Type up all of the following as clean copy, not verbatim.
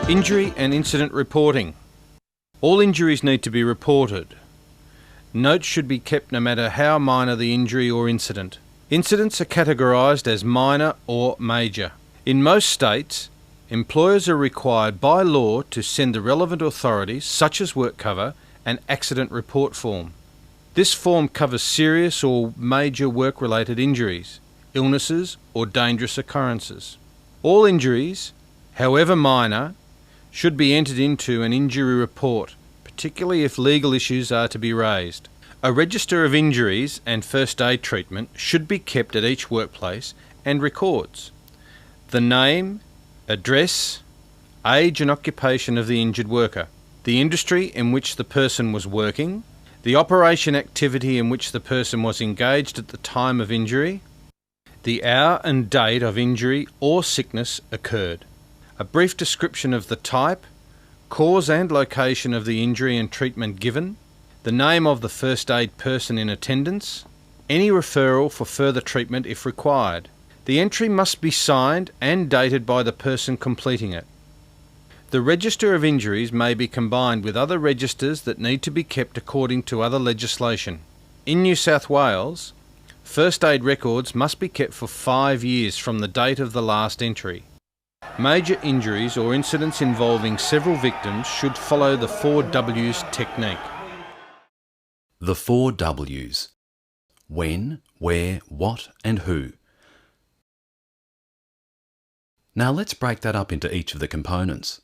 Injury and incident reporting. All injuries need to be reported. Notes should be kept no matter how minor the injury or incident. Incidents are categorised as minor or major. In most states, employers are required by law to send the relevant authorities, such as WorkCover, an accident report form. This form covers serious or major work-related injuries, illnesses or dangerous occurrences. All injuries, however minor, should be entered into an injury report, particularly if legal issues are to be raised. A register of injuries and first aid treatment should be kept at each workplace and records the name, address, age and occupation of the injured worker, the industry in which the person was working, the operation activity in which the person was engaged at the time of injury, the hour and date of injury or sickness occurred, a brief description of the type, cause and location of the injury and treatment given, the name of the first aid person in attendance, any referral for further treatment if required. The entry must be signed and dated by the person completing it. The register of injuries may be combined with other registers that need to be kept according to other legislation. In New South Wales, first aid records must be kept for 5 years from the date of the last entry. Major injuries or incidents involving several victims should follow the 4 W's technique. The 4 W's. When, where, what and who. Now let's break that up into each of the components.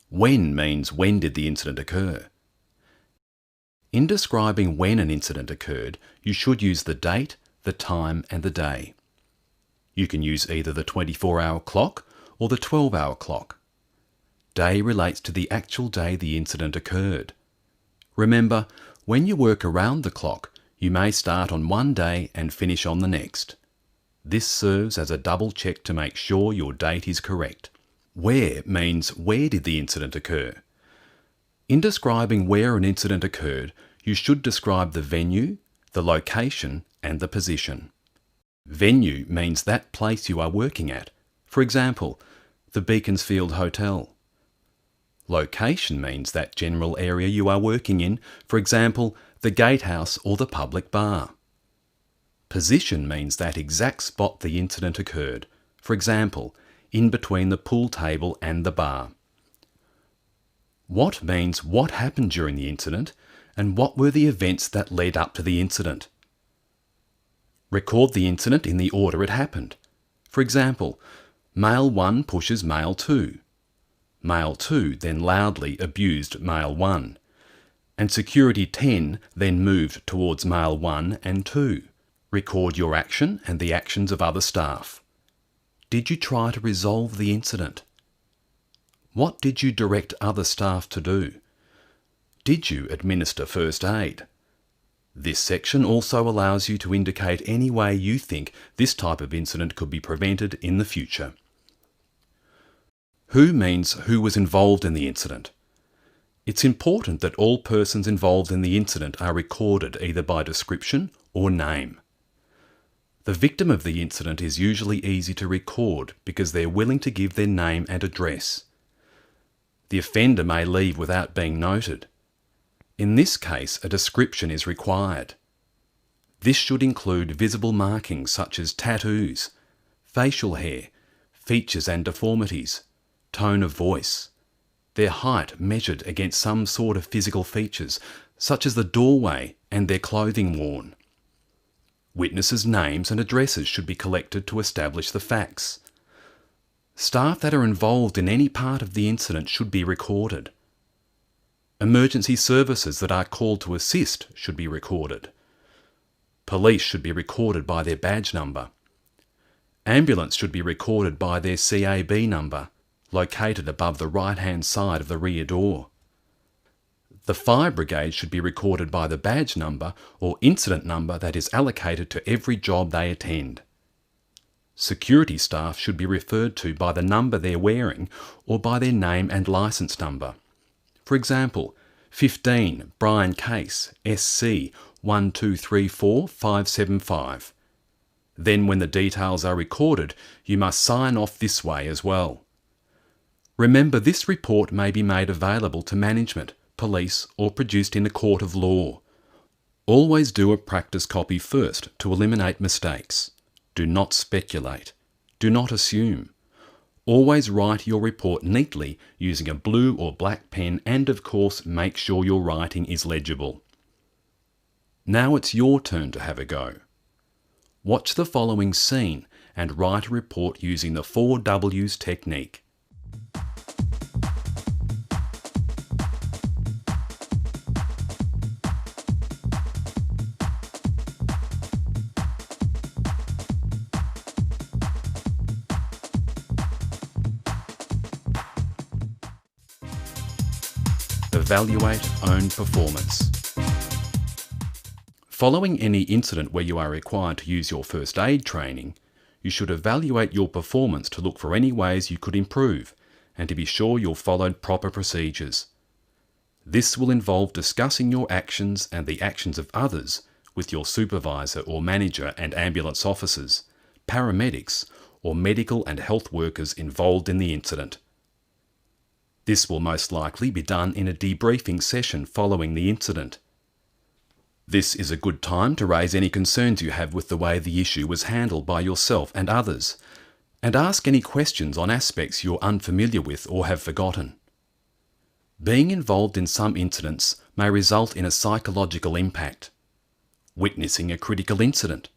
When means when did the incident occur. In describing when an incident occurred, you should use the date, the time and the day. You can use either the 24-hour clock or the 12-hour clock. Day relates to the actual day the incident occurred. Remember, when you work around the clock, you may start on one day and finish on the next. This serves as a double check to make sure your date is correct. Where means where did the incident occur. In describing where an incident occurred, you should describe the venue, the location and the position. Venue means that place you are working at. For example, the Beaconsfield Hotel. Location means that general area you are working in, for example, the gatehouse or the public bar. Position means that exact spot the incident occurred, for example, in between the pool table and the bar. What means what happened during the incident and what were the events that led up to the incident. Record the incident in the order it happened. For example, male 1 pushes male 2. Male 2 then loudly abused male 1, and security 10 then moved towards male 1 and 2. Record your action and the actions of other staff. Did you try to resolve the incident? What did you direct other staff to do? Did you administer first aid? This section also allows you to indicate any way you think this type of incident could be prevented in the future. Who means who was involved in the incident. It's important that all persons involved in the incident are recorded either by description or name. The victim of the incident is usually easy to record because they're willing to give their name and address. The offender may leave without being noted. In this case, a description is required. This should include visible markings such as tattoos, facial hair, features and deformities, tone of voice, their height measured against some sort of physical features, such as the doorway and their clothing worn. Witnesses' names and addresses should be collected to establish the facts. Staff that are involved in any part of the incident should be recorded. Emergency services that are called to assist should be recorded. Police should be recorded by their badge number. Ambulance should be recorded by their CAB number, located above the right-hand side of the rear door. The fire brigade should be recorded by the badge number or incident number that is allocated to every job they attend. Security staff should be referred to by the number they're wearing or by their name and licence number. For example, 15 Brian Case, SC 1234575. Then when the details are recorded, you must sign off this way as well. Remember, this report may be made available to management, police, or produced in a court of law. Always do a practice copy first to eliminate mistakes. Do not speculate. Do not assume. Always write your report neatly using a blue or black pen, and of course make sure your writing is legible. Now it's your turn to have a go. Watch the following scene and write a report using the 4 W's technique. Evaluate own performance. Following any incident where you are required to use your first aid training, you should evaluate your performance to look for any ways you could improve and to be sure you've followed proper procedures. This will involve discussing your actions and the actions of others with your supervisor or manager and ambulance officers, paramedics, or medical and health workers involved in the incident. This will most likely be done in a debriefing session following the incident. This is a good time to raise any concerns you have with the way the issue was handled by yourself and others, and ask any questions on aspects you're unfamiliar with or have forgotten. Being involved in some incidents may result in a psychological impact. Witnessing a critical incident,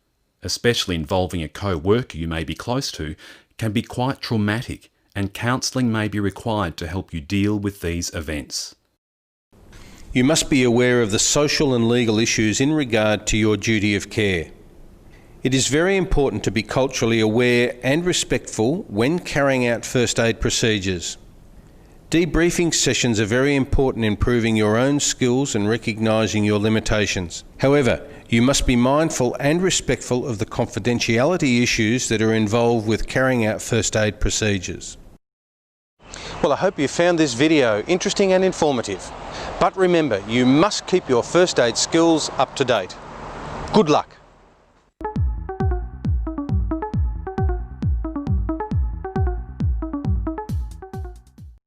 especially involving a co-worker you may be close to, can be quite traumatic, and counselling may be required to help you deal with these events. You must be aware of the social and legal issues in regard to your duty of care. It is very important to be culturally aware and respectful when carrying out first aid procedures. Debriefing sessions are very important in improving your own skills and recognising your limitations. However, you must be mindful and respectful of the confidentiality issues that are involved with carrying out first aid procedures. Well, I hope you found this video interesting and informative. But remember, you must keep your first aid skills up to date. Good luck.